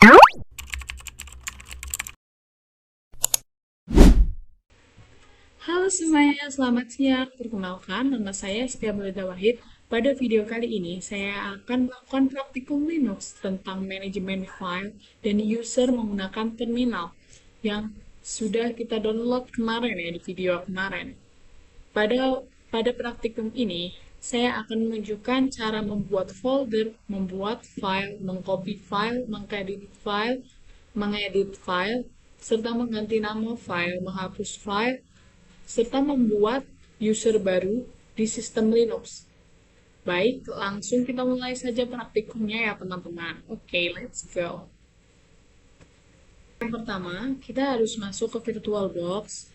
Halo semuanya, selamat siang. Perkenalkan, nama saya Setia Beleda Wahid. Pada video kali ini, saya akan melakukan praktikum Linux tentang manajemen file dan user menggunakan terminal yang sudah kita download kemarin ya, di video kemarin. Pada praktikum ini, saya akan menunjukkan cara membuat folder, membuat file, mengedit file, serta mengganti nama file, menghapus file, serta membuat user baru di sistem Linux. Baik, langsung kita mulai saja praktikumnya ya teman-teman. Oke, let's go. Yang pertama, kita harus masuk ke VirtualBox.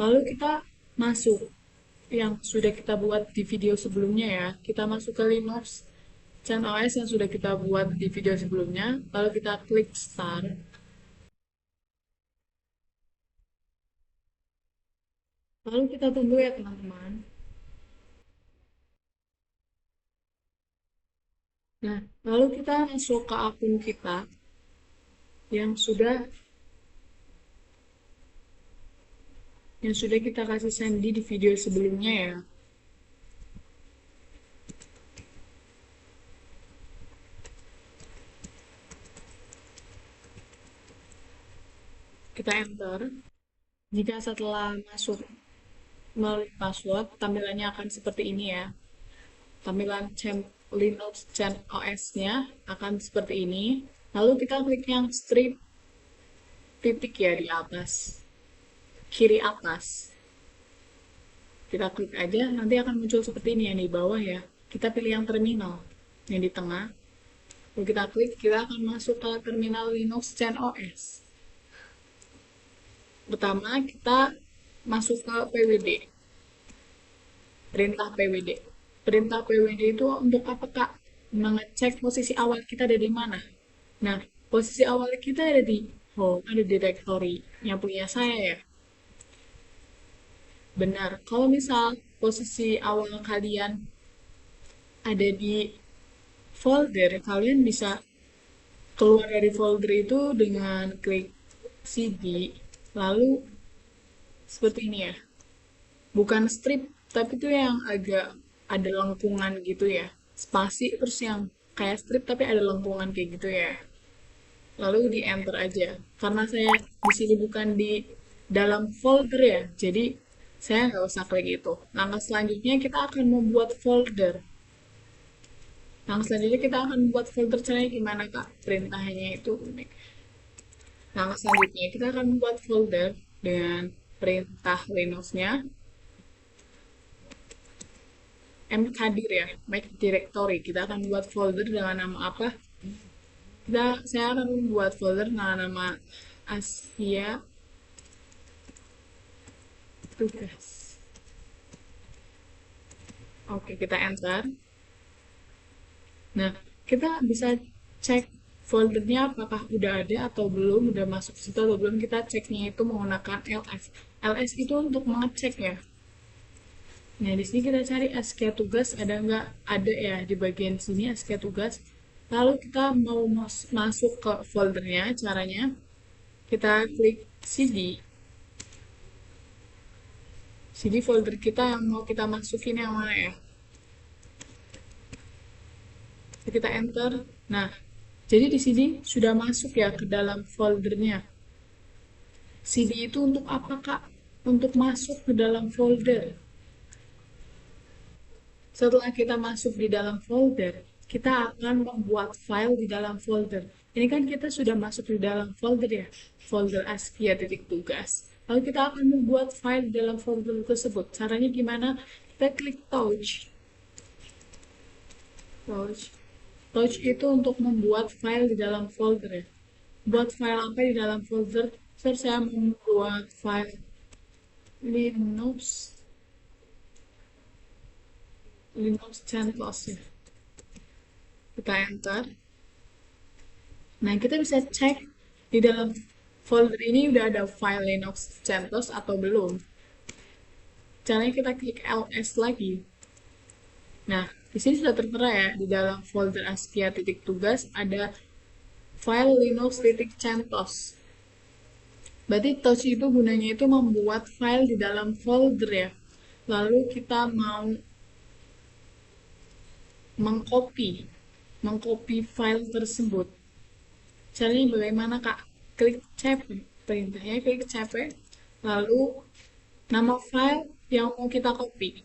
Lalu kita masuk yang sudah kita buat di video sebelumnya ya. Kita masuk ke Linux CentOS yang sudah kita buat di video sebelumnya. Lalu kita klik Start. Lalu kita tunggu ya teman-teman. Nah, lalu kita masuk ke akun kita yang sudah kita kasih sandi di video sebelumnya ya. Kita enter. Jika setelah masuk melalui password, tampilannya akan seperti ini ya. Tampilan Linux CentOS-nya akan seperti ini. Lalu kita klik yang strip titik ya di atas, kiri atas. Kita klik aja, nanti akan muncul seperti ini yang di bawah ya. Kita pilih yang terminal, yang di tengah. Lalu kita klik, kita akan masuk ke terminal Linux CentOS. Pertama, kita masuk ke PWD. Perintah PWD. Perintah PWD itu untuk apa, Kak? Mengecek posisi awal kita ada di mana. Nah, posisi awal kita ada di home, ada di directory yang punya saya ya. Benar, kalau misal posisi awal kalian ada di folder, kalian bisa keluar dari folder itu dengan klik CD, lalu seperti ini ya. Bukan strip, tapi itu yang agak ada lengkungan gitu ya. Spasi terus yang kayak strip tapi ada lengkungan kayak gitu ya. Lalu di enter aja. Karena saya di sini bukan di dalam folder ya, jadi saya nggak usah klik itu. Langkah selanjutnya kita akan membuat folder. Langkah selanjutnya kita akan membuat folder, caranya gimana kak? Perintahnya itu unik. Langkah selanjutnya kita akan membuat folder dengan perintah Linux-nya mkdir ya, make directory. Kita akan buat folder dengan nama apa? Saya akan membuat folder dengan nama Asia Tugas. Oke, kita enter. Nah, kita bisa cek foldernya apakah udah ada atau belum, udah masuk situ atau belum. Kita ceknya itu menggunakan ls. ls itu untuk mengecek ya. Nah, di sini kita cari SK tugas, ada nggak? Ada ya, di bagian sini SK tugas. Lalu kita mau masuk ke foldernya, caranya kita klik CD. CD folder kita yang mau kita masukin yang mana ya? Kita enter. Nah, jadi di sini sudah masuk ya ke dalam foldernya. CD itu untuk apa, Kak? Untuk masuk ke dalam folder. Setelah kita masuk di dalam folder, kita akan membuat file di dalam folder. Ini kan kita sudah masuk di dalam folder ya, folder askia titik tugas. Lalu kita akan membuat file di dalam folder tersebut. Caranya gimana? Kita klik touch. Touch itu untuk membuat file di dalam folder ya. Buat file apa di dalam folder? Saya membuat file Linux CentOS ya. Kita enter. Nah, kita bisa cek di dalam folder ini udah ada file Linux CentOS atau belum. Caranya kita klik ls lagi. Nah, Di sini sudah tertera ya, di dalam folder askia titik tugas ada file linux titik centos. Berarti touch itu gunanya itu membuat file di dalam folder ya. Lalu kita mau mengcopy, mengcopy file tersebut. Caranya bagaimana Kak? Klik cp, perintahnya klik cp, lalu nama file yang mau kita copy.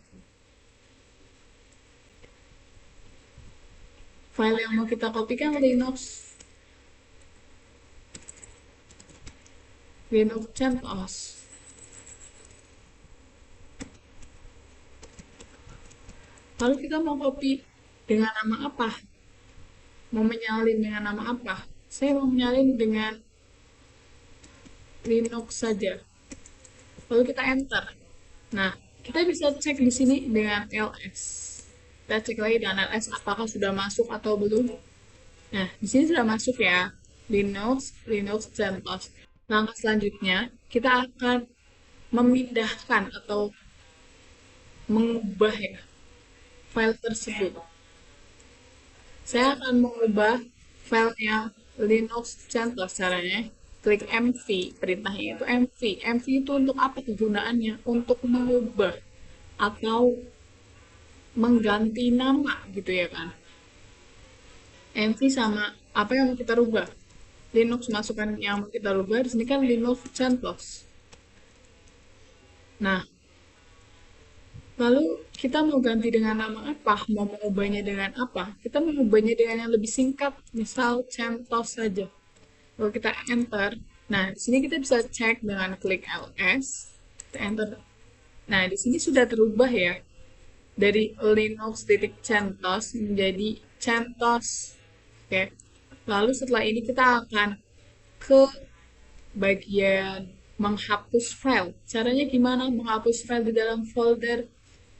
File yang mau kita copy kan Linux CentOS. Lalu kita mau copy dengan nama apa? Mau menyalin dengan nama apa? Saya mau menyalin dengan Linux saja. Lalu kita enter. Nah, kita bisa cek di sini dengan ls. Kita cek lagi dengan ls apakah sudah masuk atau belum. Nah, di sini sudah masuk ya. Linux CentOS. Langkah selanjutnya, kita akan memindahkan atau mengubah ya file tersebut. Saya akan mengubah filenya Linux CentOS. Caranya klik mv, perintahnya itu mv. Mv itu untuk apa kegunaannya? Untuk mengubah atau mengganti nama gitu ya kan. Mv sama apa yang mau kita rubah? Linux masukan yang mau kita rubah di sini kan Linux CentOS. Nah, lalu kita mau ganti dengan nama apa? Mau mengubahnya dengan apa? Kita mengubahnya dengan yang lebih singkat, misal CentOS saja. Lalu kita enter. Nah, di sini kita bisa cek dengan klik ls. Kita enter. Nah, di sini sudah terubah ya. Dari Linux titik CentOS menjadi CentOS. Oke. Lalu setelah ini kita akan ke bagian menghapus file. Caranya gimana menghapus file di dalam folder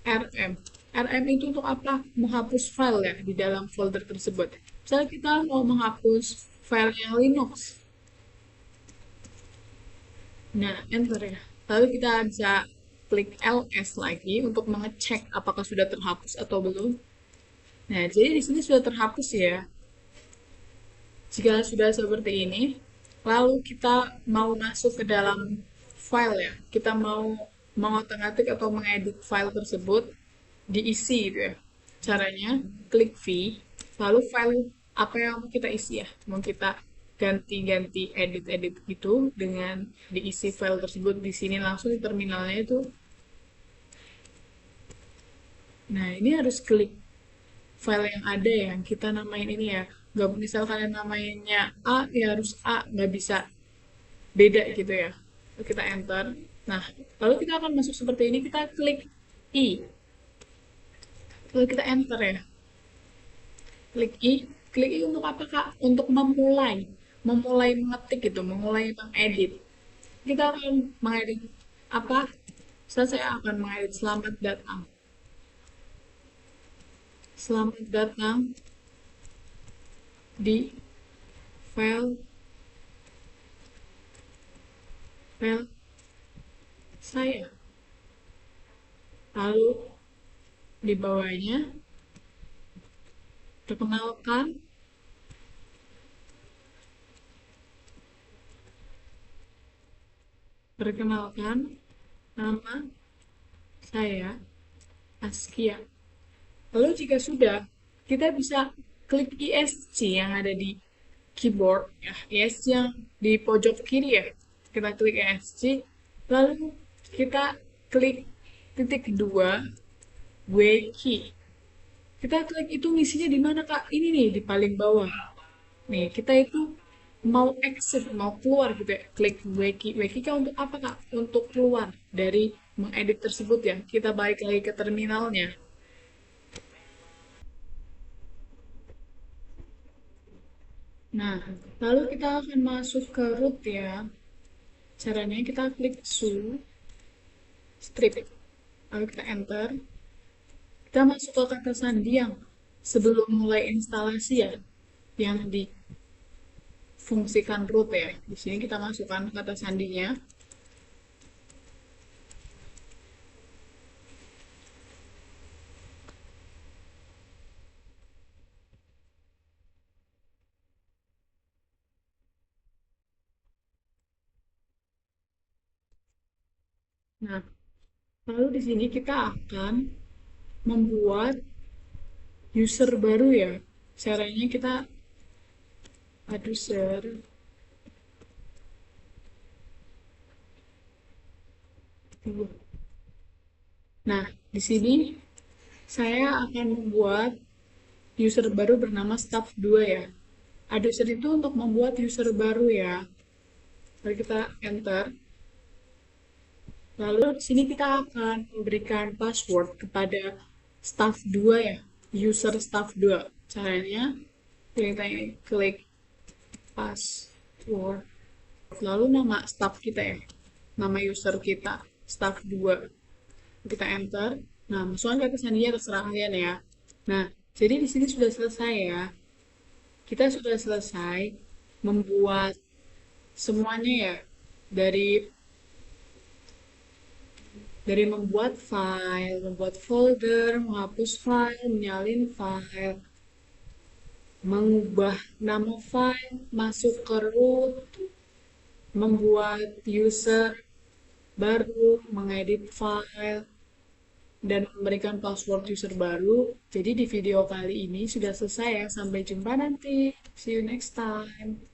RM. RM itu untuk apa? Menghapus file ya di dalam folder tersebut. Misalnya kita mau menghapus file yang Linux. Nah, enter ya. Lalu kita bisa klik ls lagi untuk mengecek apakah sudah terhapus atau belum. Nah, jadi di sini sudah terhapus ya. Jika sudah seperti ini, lalu kita mau masuk ke dalam file ya. Kita mau mengotak-atik atau mengedit file tersebut, diisi gitu ya. Caranya, klik V, lalu file apa yang mau kita isi ya. Mau kita ganti-ganti edit-edit gitu dengan diisi file tersebut di sini langsung di terminalnya itu. Nah, ini harus klik file yang ada yang kita namain ini ya. Gak misal kalian namanya A, ya harus A, nggak bisa beda gitu ya. Lalu kita enter. Nah, lalu kita akan masuk seperti ini, kita klik I. Lalu kita enter ya. Klik I untuk apa Kak? Untuk memulai mengetik gitu, memulai mengedit. Kita akan mengedit apa? Saya akan mengedit selamat datang. Selamat datang di file saya. Lalu di bawahnya perkenalkan nama saya Askia. Lalu jika sudah, kita bisa klik ESC yang ada di keyboard ya, ESC yang di pojok kiri ya. Kita klik ESC, lalu kita klik titik kedua wiki. Kita klik itu misinya di mana Kak? Ini nih di paling bawah. Nih, kita itu mau exit, mau keluar gitu ya. Klik wiki. Wiki kan untuk apa Kak? Untuk keluar dari mengedit tersebut ya. Kita balik lagi ke terminalnya. Nah, lalu kita akan masuk ke root ya. Caranya kita klik su strip. Lalu kita enter. Kita masuk ke kata sandi yang sebelum mulai instalasi ya. Yang difungsikan root ya. Di sini kita masukkan kata sandinya. Nah, lalu di sini kita akan membuat user baru ya. Caranya kita add user. Nah, di sini saya akan membuat user baru bernama staff 2 ya. Add user itu untuk membuat user baru ya. Lalu kita enter. Lalu di sini kita akan memberikan password kepada staff 2 ya. User staff 2. Caranya kita klik password. Lalu nama staff kita ya. Nama user kita staff 2. Kita enter. Nah, masukkan kata sandinya terserah kalian ya. Nah, jadi di sini sudah selesai ya. Kita sudah selesai membuat semuanya ya. Dari membuat file, membuat folder, menghapus file, menyalin file, mengubah nama file, masuk ke root, membuat user baru, mengedit file, dan memberikan password user baru. Jadi di video kali ini sudah selesai ya. Sampai jumpa nanti. See you next time.